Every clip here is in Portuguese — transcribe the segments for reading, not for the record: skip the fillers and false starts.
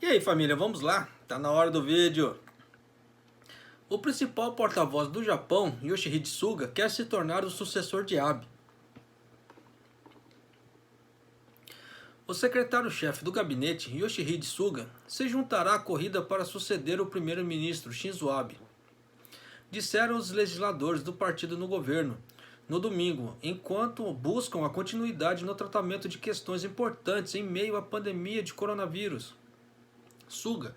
E aí, família, vamos lá? Tá na hora do vídeo. O principal porta-voz do Japão, Yoshihide Suga, quer se tornar o sucessor de Abe. O secretário-chefe do gabinete, Yoshihide Suga, se juntará à corrida para suceder o primeiro-ministro Shinzo Abe, disseram os legisladores do partido no governo no domingo, enquanto buscam a continuidade no tratamento de questões importantes em meio à pandemia de coronavírus. Suga,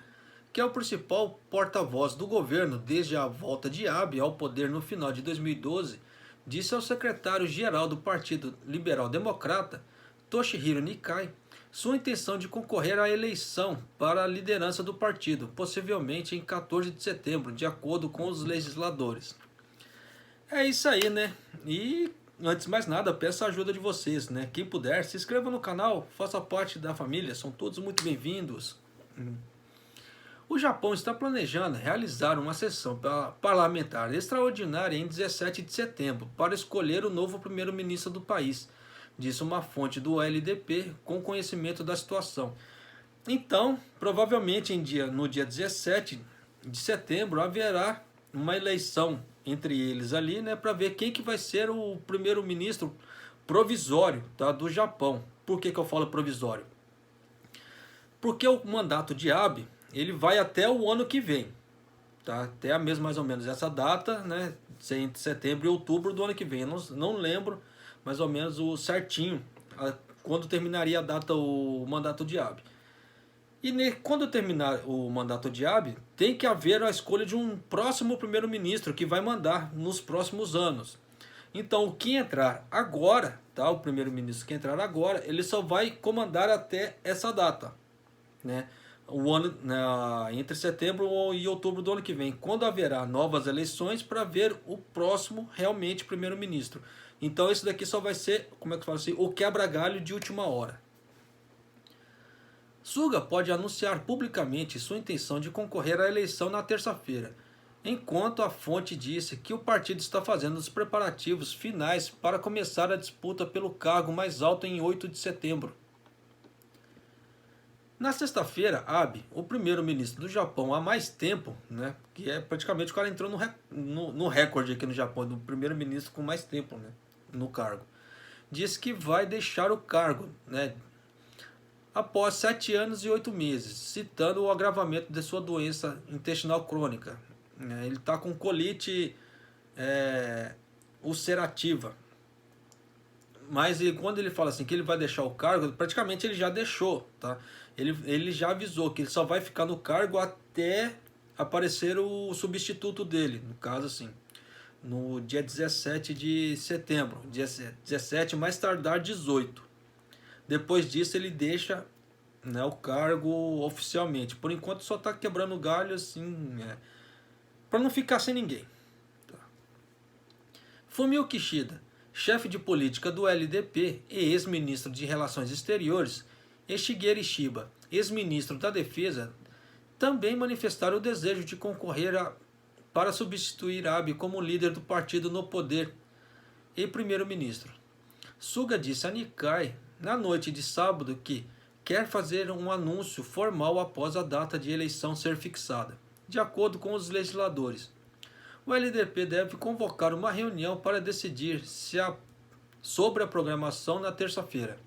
que é o principal porta-voz do governo desde a volta de Abe ao poder no final de 2012, disse ao secretário-geral do Partido Liberal Democrata, Toshihiro Nikai, sua intenção de concorrer à eleição para a liderança do partido, possivelmente em 14 de setembro, de acordo com os legisladores. É isso aí, né? E antes de mais nada, peço a ajuda de vocês, né? Quem puder, se inscreva no canal, faça parte da família, são todos muito bem-vindos. O Japão está planejando realizar uma sessão parlamentar extraordinária em 17 de setembro para escolher o novo primeiro-ministro do país, disse uma fonte do LDP com conhecimento da situação. Então, provavelmente no dia 17 de setembro haverá uma eleição entre eles ali, né, para ver quem que vai ser o primeiro-ministro provisório, tá, do Japão. Por que eu falo provisório? Porque o mandato de Abe, ele vai até o ano que vem, tá? Até a mesma mais ou menos essa data, né, entre setembro e outubro do ano que vem. Eu não lembro mais ou menos o certinho quando terminaria a data o mandato de Abe. E quando terminar o mandato de Abe, tem que haver a escolha de um próximo primeiro-ministro que vai mandar nos próximos anos. Então, o que entrar agora, tá? O primeiro-ministro que entrar agora, ele só vai comandar até essa data, né? O ano, entre setembro e outubro do ano que vem, quando haverá novas eleições para ver o próximo realmente primeiro-ministro. Então, esse daqui só vai ser, como é que fala assim, o quebra-galho de última hora. Suga pode anunciar publicamente sua intenção de concorrer à eleição na terça-feira, enquanto a fonte disse que o partido está fazendo os preparativos finais para começar a disputa pelo cargo mais alto em 8 de setembro. Na sexta-feira, Abe, o primeiro-ministro do Japão há mais tempo, né, que é praticamente o cara entrou no recorde aqui no Japão, do primeiro-ministro com mais tempo, né, no cargo, disse que vai deixar o cargo, né, após 7 anos e 8 meses, citando o agravamento de sua doença intestinal crônica. Ele está com colite ulcerativa. Mas quando ele fala assim que ele vai deixar o cargo, praticamente ele já deixou, tá? Ele já avisou que ele só vai ficar no cargo até aparecer o substituto dele, no caso assim, no dia 17 de setembro, dia 17 mais tardar 18. Depois disso ele deixa, né, o cargo oficialmente. Por enquanto só está quebrando galho assim, para não ficar sem ninguém. Tá. Fumio Kishida, chefe de política do LDP e ex-ministro de Relações Exteriores, e Shigeru Shiba, ex-ministro da Defesa, também manifestaram o desejo de concorrer para substituir Abe como líder do partido no poder e primeiro-ministro. Suga disse a Nikkei na noite de sábado que quer fazer um anúncio formal após a data de eleição ser fixada, de acordo com os legisladores. O LDP deve convocar uma reunião para decidir sobre a programação na terça-feira.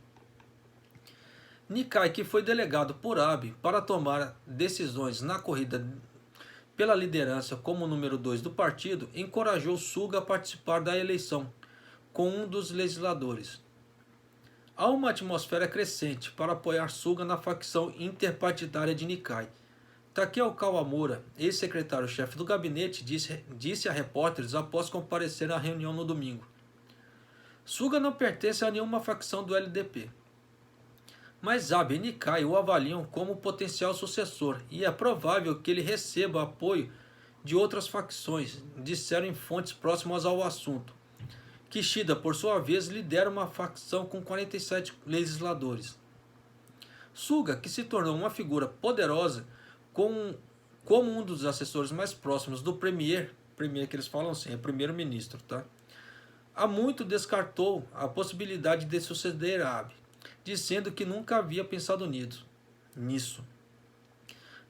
Nikkei, que foi delegado por Abe para tomar decisões na corrida pela liderança como número 2 do partido, encorajou Suga a participar da eleição com um dos legisladores. Há uma atmosfera crescente para apoiar Suga na facção interpartidária de Nikkei. Takeo Kawamura, ex-secretário-chefe do gabinete, disse a repórteres após comparecer à reunião no domingo. Suga não pertence a nenhuma facção do LDP. Mas Abe e Nikkei o avaliam como potencial sucessor e é provável que ele receba apoio de outras facções, disseram em fontes próximas ao assunto. Kishida, por sua vez, lidera uma facção com 47 legisladores. Suga, que se tornou uma figura poderosa como um dos assessores mais próximos do premier que eles falam assim, é primeiro-ministro, tá? Há muito descartou a possibilidade de suceder Abe, dizendo que nunca havia pensado nisso.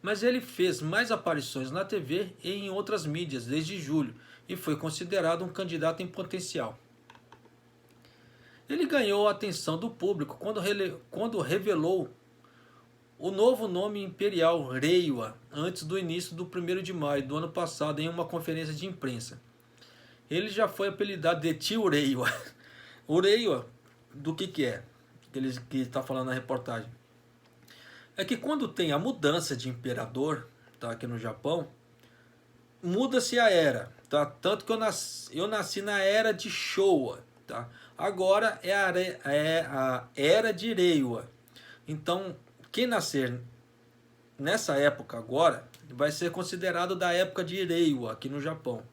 mas ele fez mais aparições na TV e em outras mídias desde julho e foi considerado um candidato em potencial. Ele ganhou a atenção do público quando revelou o novo nome imperial Reiwa antes do início do 1º de maio do ano passado em uma conferência de imprensa. Ele já foi apelidado de Tio Reiwa. O Reiwa, do que é? Que está falando na reportagem. É que quando tem a mudança de imperador, tá, aqui no Japão, muda-se a era, tá? Tanto que eu nasci na era de Showa, tá? Agora é a era de Reiwa. Então, quem nascer nessa época agora vai ser considerado da época de Reiwa aqui no Japão.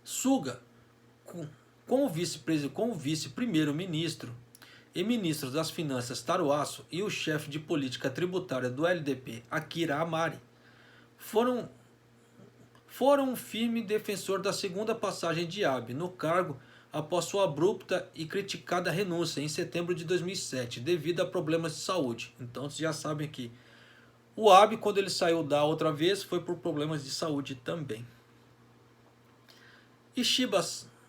Suga, com o vice-primeiro-ministro e ministro das Finanças Taro Aso e o chefe de política tributária do LDP, Akira Amari, foram um firme defensor da segunda passagem de Abe no cargo após sua abrupta e criticada renúncia em setembro de 2007 devido a problemas de saúde. Então vocês já sabem que o Abe, quando ele saiu da outra vez, foi por problemas de saúde também. Ishiba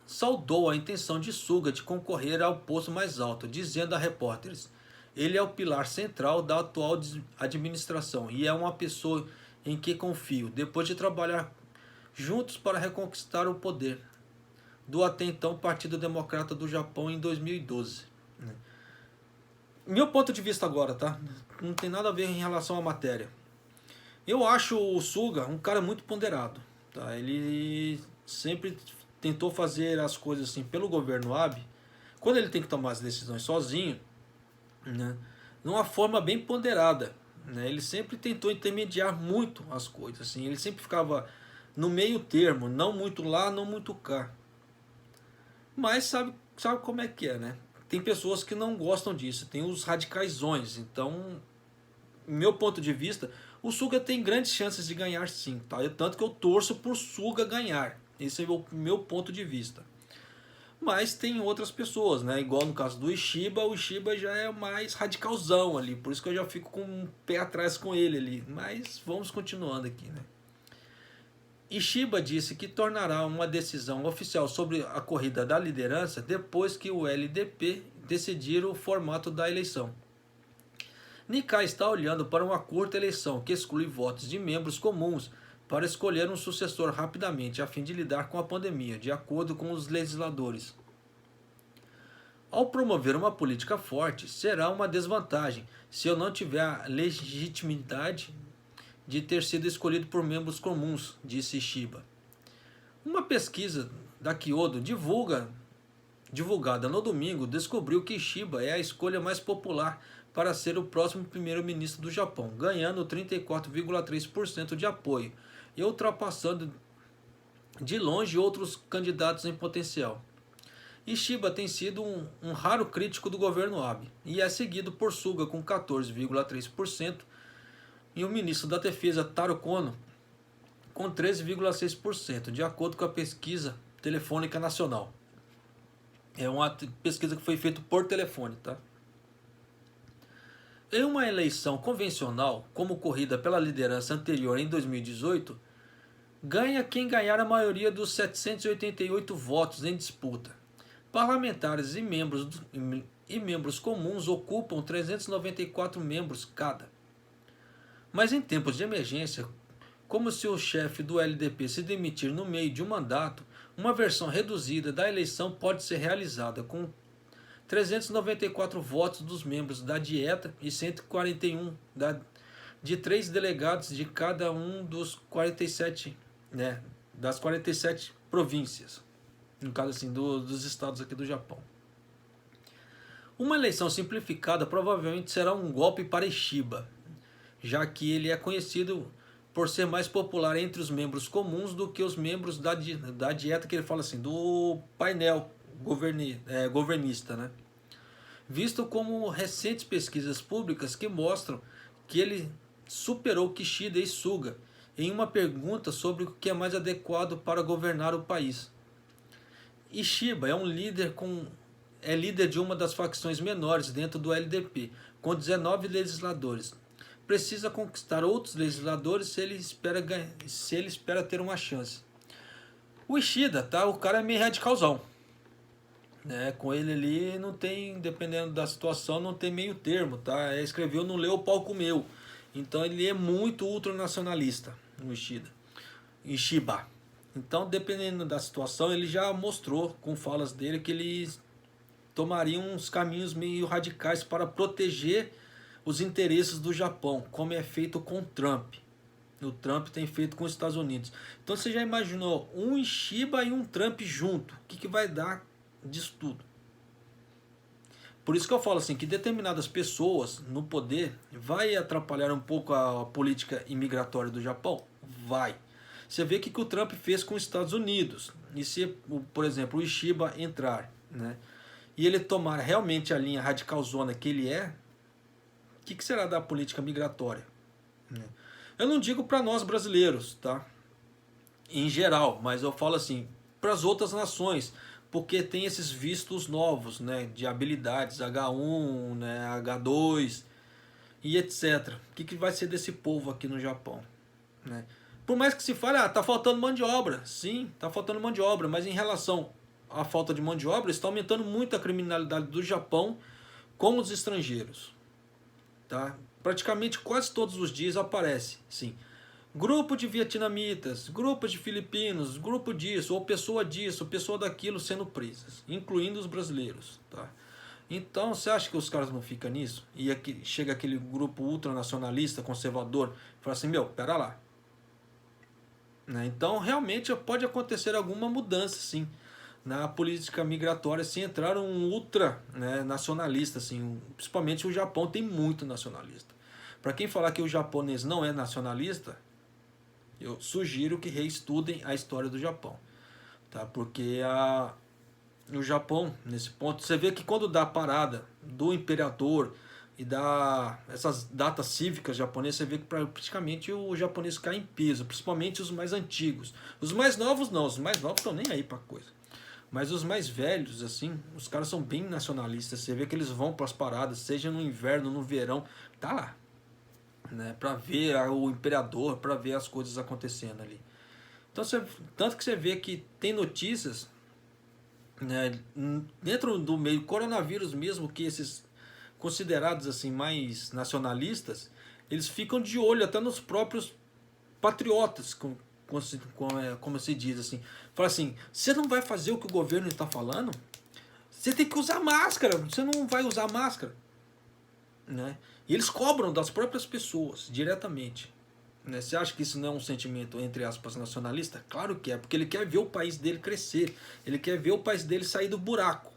saudou a intenção de Suga de concorrer ao posto mais alto, dizendo a repórteres: ele é o pilar central da atual administração e é uma pessoa em que confio, depois de trabalhar juntos para reconquistar o poder do até então Partido Democrata do Japão em 2012. Meu ponto de vista agora, tá? Não tem nada a ver em relação à matéria. Eu acho o Suga um cara muito ponderado, tá? Ele sempre tentou fazer as coisas assim pelo governo Abe, quando ele tem que tomar as decisões sozinho, né? De uma forma bem ponderada, né? Ele sempre tentou intermediar muito as coisas, assim. Ele sempre ficava no meio termo, não muito lá, não muito cá. Mas sabe como é que é, né? Tem pessoas que não gostam disso, tem os radicaizões. Então, meu ponto de vista, o Suga tem grandes chances de ganhar sim, tá? Tanto que eu torço por Suga ganhar. Esse é o meu ponto de vista. Mas tem outras pessoas, né? Igual no caso do Ishiba, o Ishiba já é mais radicalzão ali, por isso que eu já fico com um pé atrás com ele ali. Mas vamos continuando aqui, né? Ishiba disse que tornará uma decisão oficial sobre a corrida da liderança depois que o LDP decidir o formato da eleição. Nikai está olhando para uma curta eleição que exclui votos de membros comuns para escolher um sucessor rapidamente a fim de lidar com a pandemia, de acordo com os legisladores. Ao promover uma política forte, será uma desvantagem se eu não tiver a legitimidade de ter sido escolhido por membros comuns, disse Ishiba. Uma pesquisa da Kyodo divulgada no domingo descobriu que Ishiba é a escolha mais popular para ser o próximo primeiro-ministro do Japão, ganhando 34,3% de apoio e ultrapassando de longe outros candidatos em potencial. Ishiba tem sido um raro crítico do governo Abe e é seguido por Suga com 14,3% e o ministro da Defesa Taro Kono com 13,6%, de acordo com a pesquisa telefônica nacional. É uma pesquisa que foi feita por telefone, tá? Em uma eleição convencional, como ocorrida pela liderança anterior em 2018, ganha quem ganhar a maioria dos 788 votos em disputa. Parlamentares e membros comuns ocupam 394 membros cada. Mas em tempos de emergência, como se o chefe do LDP se demitir no meio de um mandato, uma versão reduzida da eleição pode ser realizada com 394 votos dos membros da Dieta e 141 de 3 delegados de cada um dos 47, né, das 47 províncias, no caso assim, dos estados aqui do Japão. Uma eleição simplificada provavelmente será um golpe para Ishiba, já que ele é conhecido por ser mais popular entre os membros comuns do que os membros da dieta, que ele fala assim, do painel governista, né? Visto como recentes pesquisas públicas que mostram que ele superou Kishida e Suga em uma pergunta sobre o que é mais adequado para governar o país. Ishiba é líder de uma das facções menores dentro do LDP, com 19 legisladores. precisa conquistar outros legisladores se ele espera ter uma chance. O Ishida, tá? O cara é meio radicalzão, né? Com ele ali não tem, dependendo da situação, não tem meio termo, tá? Escreveu, não leu, o pau comeu. Então ele é muito ultranacionalista, o Ishiba. Então, dependendo da situação, ele já mostrou com falas dele que ele tomaria uns caminhos meio radicais para proteger os interesses do Japão, como é feito com Trump. O Trump tem feito com os Estados Unidos. Então você já imaginou um Ishiba e um Trump junto? O que vai dar disso tudo? Por isso que eu falo assim, que determinadas pessoas no poder vai atrapalhar um pouco a política imigratória do Japão? Vai. Você vê o que o Trump fez com os Estados Unidos. E se, por exemplo, o Ishiba entrar, né, e ele tomar realmente a linha radicalzona que ele é, o que será da política migratória? Eu não digo para nós brasileiros, tá? Em geral, mas eu falo assim, para as outras nações, porque tem esses vistos novos, né, de habilidades, H1, né, H2 e etc. O que vai ser desse povo aqui no Japão, né? Por mais que se fale, tá faltando mão de obra. Sim, tá faltando mão de obra, mas em relação à falta de mão de obra, está aumentando muito a criminalidade do Japão com os estrangeiros, tá? Praticamente quase todos os dias aparece, sim, grupo de vietnamitas, grupo de filipinos, grupo disso, ou pessoa daquilo sendo presas, incluindo os brasileiros, tá? Então, você acha que os caras não ficam nisso? E aqui chega aquele grupo ultranacionalista, conservador, e fala assim, meu, pera lá. Né? Então, realmente pode acontecer alguma mudança, sim, na política migratória, se entrar um ultra, né, nacionalista, assim, principalmente o Japão tem muito nacionalista. Para quem falar que o japonês não é nacionalista, eu sugiro que reestudem a história do Japão, tá? Porque o Japão, nesse ponto, você vê que quando dá a parada do imperador e dá essas datas cívicas japonesas, você vê que praticamente o japonês cai em peso, principalmente os mais antigos. Os mais novos não, os mais novos estão nem aí para coisa. Mas os mais velhos, assim, os caras são bem nacionalistas. Você vê que eles vão para as paradas, seja no inverno, no verão, tá lá, né, para ver o imperador, para ver as coisas acontecendo ali. Então, tanto que você vê que tem notícias, né, dentro do meio coronavírus mesmo, que esses considerados assim mais nacionalistas, eles ficam de olho até nos próprios patriotas, como se diz assim. Fala assim, você não vai fazer o que o governo está falando? Você tem que usar máscara, você não vai usar máscara, né? E eles cobram das próprias pessoas, diretamente. Né? Você acha que isso não é um sentimento, entre aspas, nacionalista? Claro que é, porque ele quer ver o país dele crescer, ele quer ver o país dele sair do buraco.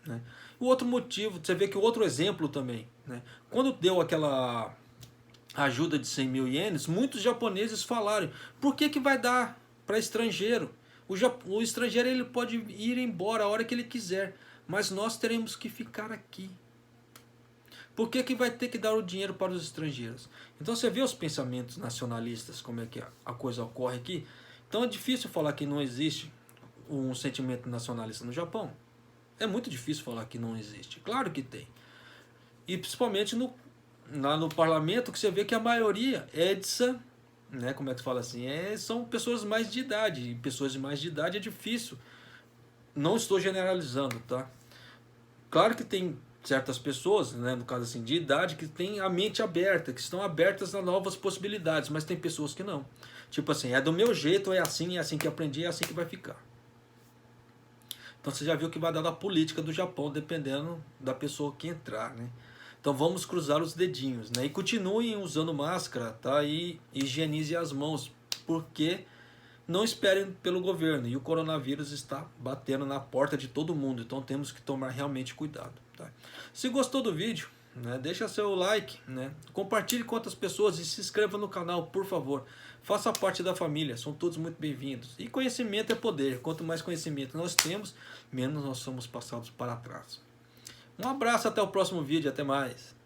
Né? O outro motivo, você vê que o outro exemplo também, né? Quando deu aquela ajuda de 100 mil ienes, muitos japoneses falaram, por que vai dar para estrangeiro? O estrangeiro ele pode ir embora a hora que ele quiser, mas nós teremos que ficar aqui. Por que vai ter que dar o dinheiro para os estrangeiros? Então você vê os pensamentos nacionalistas, como é que a coisa ocorre aqui. Então é difícil falar que não existe um sentimento nacionalista no Japão. É muito difícil falar que não existe. Claro que tem. E principalmente lá no parlamento, que você vê que a maioria é Edsa, né, como é que se fala assim, são pessoas mais de idade. E pessoas de mais de idade é difícil. Não estou generalizando, tá? Claro que tem certas pessoas, né, no caso assim, de idade, que têm a mente aberta, que estão abertas a novas possibilidades, mas tem pessoas que não. Tipo assim, é do meu jeito, é assim que aprendi, é assim que vai ficar. Então você já viu que vai dar da política do Japão, dependendo da pessoa que entrar, né? Então vamos cruzar os dedinhos, né? E continuem usando máscara, tá? E higienize as mãos, porque não esperem pelo governo. E o coronavírus está batendo na porta de todo mundo, então temos que tomar realmente cuidado, tá? Se gostou do vídeo, né, deixa seu like, né? Compartilhe com outras pessoas e se inscreva no canal, por favor. Faça parte da família, são todos muito bem-vindos. E conhecimento é poder. Quanto mais conhecimento nós temos, menos nós somos passados para trás. Um abraço, até o próximo vídeo, até mais.